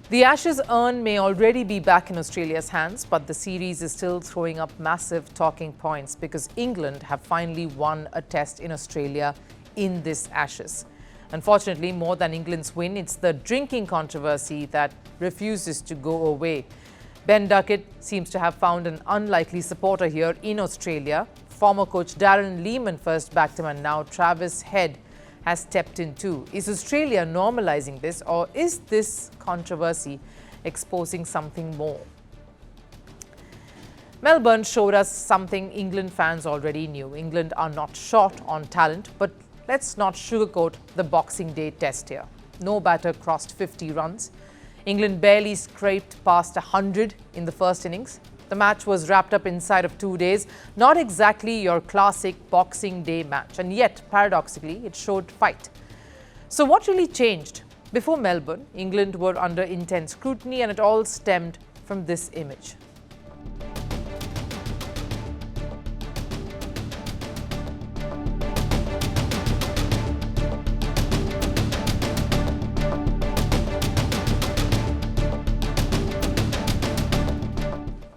The Ashes urn may already be back in Australia's hands, but the series is still throwing up massive talking points because England have finally won a test in Australia in this Ashes. Unfortunately, more than England's win, it's the drinking controversy that refuses to go away. Ben Duckett seems to have found an unlikely supporter here in Australia. Former coach Darren Lehmann first backed him, and now Travis Head has stepped in too. Is Australia normalising this, or is this controversy exposing something more? Melbourne showed us something England fans already knew. England are not short on talent, but let's not sugarcoat the Boxing Day test here. No batter crossed 50 runs. England barely scraped past 100 in the first innings. The match was wrapped up inside of 2 days. Not exactly your classic Boxing Day match, and yet, paradoxically, it showed fight. So what really changed? Before Melbourne, England were under intense scrutiny, and it all stemmed from this image.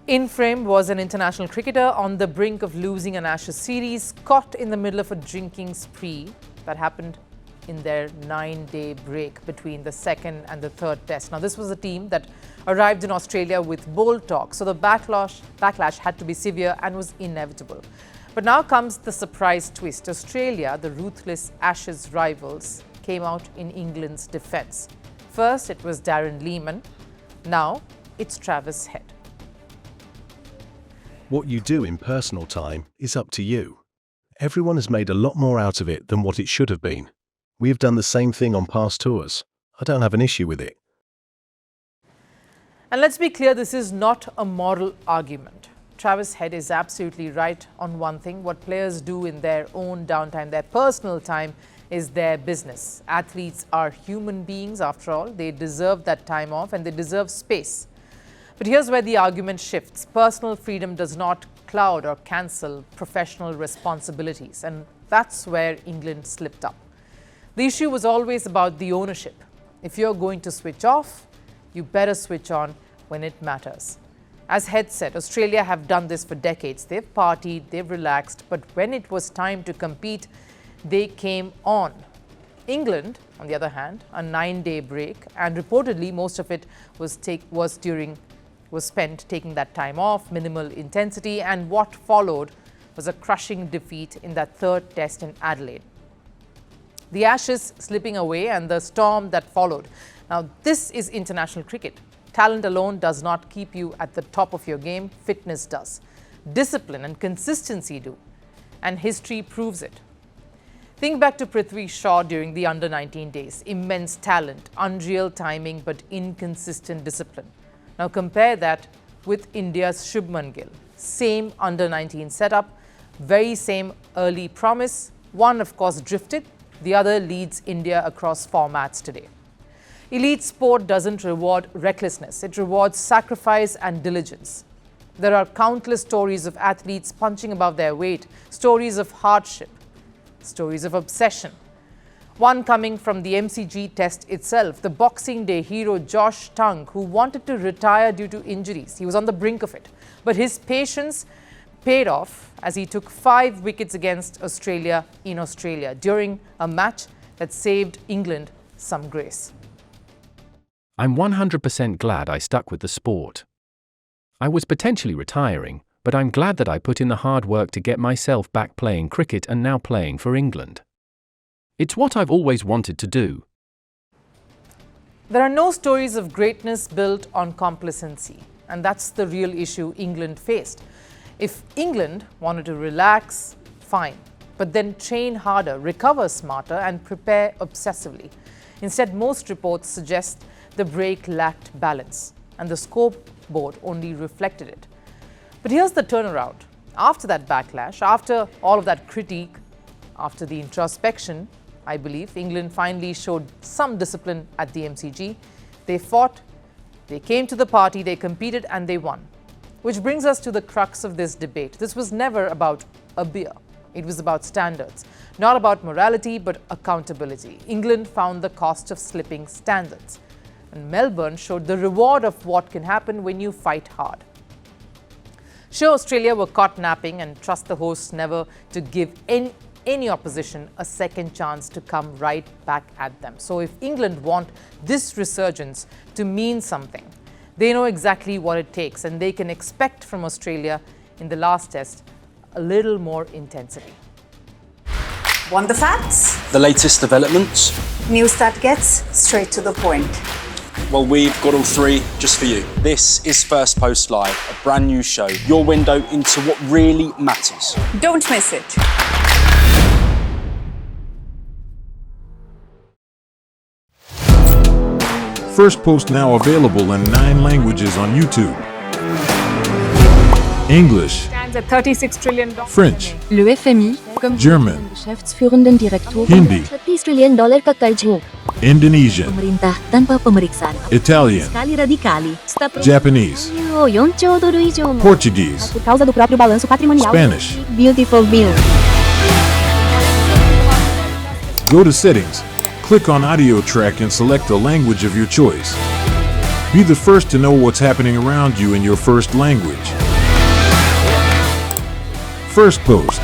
In frame was an international cricketer on the brink of losing an Ashes series, caught in the middle of a drinking spree that happened in their 9-day break between the second and the third test. Now, this was a team that arrived in Australia with bold talk, so the backlash had to be severe and was inevitable. But now comes the surprise twist. Australia, the ruthless Ashes rivals, came out in England's defence. First, it was Darren Lehmann. Now, it's Travis Head. What you do in personal time is up to you. Everyone has made a lot more out of it than what it should have been. We have done the same thing on past tours. I don't have an issue with it. And let's be clear, this is not a moral argument. Travis Head is absolutely right on one thing. What players do in their own downtime, their personal time, is their business. Athletes are human beings after all. They deserve that time off and they deserve space. But here's where the argument shifts. Personal freedom does not cloud or cancel professional responsibilities, and that's where England slipped up. The issue was always about the ownership. If you're going to switch off, you better switch on when it matters. As Head said, Australia have done this for decades. They've partied, they've relaxed, but when it was time to compete, they came on. England, on the other hand, a 9-day break, and reportedly most of it was spent taking that time off, minimal intensity, and what followed was a crushing defeat in that third test in Adelaide. The Ashes slipping away and the storm that followed. Now, this is international cricket. Talent alone does not keep you at the top of your game. Fitness does. Discipline and consistency do. And history proves it. Think back to Prithvi Shaw during the under-19 days. Immense talent, unreal timing, but inconsistent discipline. Now compare that with India's Shubman Gill. Same under-19 setup, very same early promise. One, of course, drifted. The other leads India across formats today. Elite sport doesn't reward recklessness. It rewards sacrifice and diligence. There are countless stories of athletes punching above their weight, stories of hardship, stories of obsession. One coming from the MCG test itself, the Boxing Day hero Josh Tongue, who wanted to retire due to injuries. He was on the brink of it. But his patience paid off as he took 5 wickets against Australia in Australia during a match that saved England some grace. I'm 100% glad I stuck with the sport. I was potentially retiring, but I'm glad that I put in the hard work to get myself back playing cricket and now playing for England. It's what I've always wanted to do. There are no stories of greatness built on complacency, and that's the real issue England faced. If England wanted to relax, fine, but then train harder, recover smarter, and prepare obsessively. Instead, most reports suggest the break lacked balance, and the scoreboard only reflected it. But here's the turnaround. After that backlash, after all of that critique, after the introspection, I believe, England finally showed some discipline at the MCG. They fought, they came to the party, they competed, and they won. Which brings us to the crux of this debate. This was never about a beer. It was about standards. Not about morality, but accountability. England found the cost of slipping standards. And Melbourne showed the reward of what can happen when you fight hard. Sure, Australia were caught napping and trust the hosts never to give any opposition a second chance to come right back at them. So if England want this resurgence to mean something, they know exactly what it takes, and they can expect from Australia in the last test a little more intensity. Want the facts? The latest developments? News that gets straight to the point. Well, we've got all three just for you. This is Firstpost Live, a brand new show, your window into what really matters. Don't miss it. Firstpost now available in 9 languages on YouTube. English, Stands at $36 trillion. French, Le FMI, comme German, Geschäftsführenden Direktor, Hindi, $30 trillion ka karjo. Indonesian, Pemerintah tanpa pemeriksaan. Italian, Sekali radikali. Japanese, $4 trilhão. Portuguese, Por causa do próprio balanço patrimonial. Spanish. Beautiful bill. Go to Settings, click on Audio Track and select the language of your choice. Be the first to know what's happening around you in your first language. Firstpost.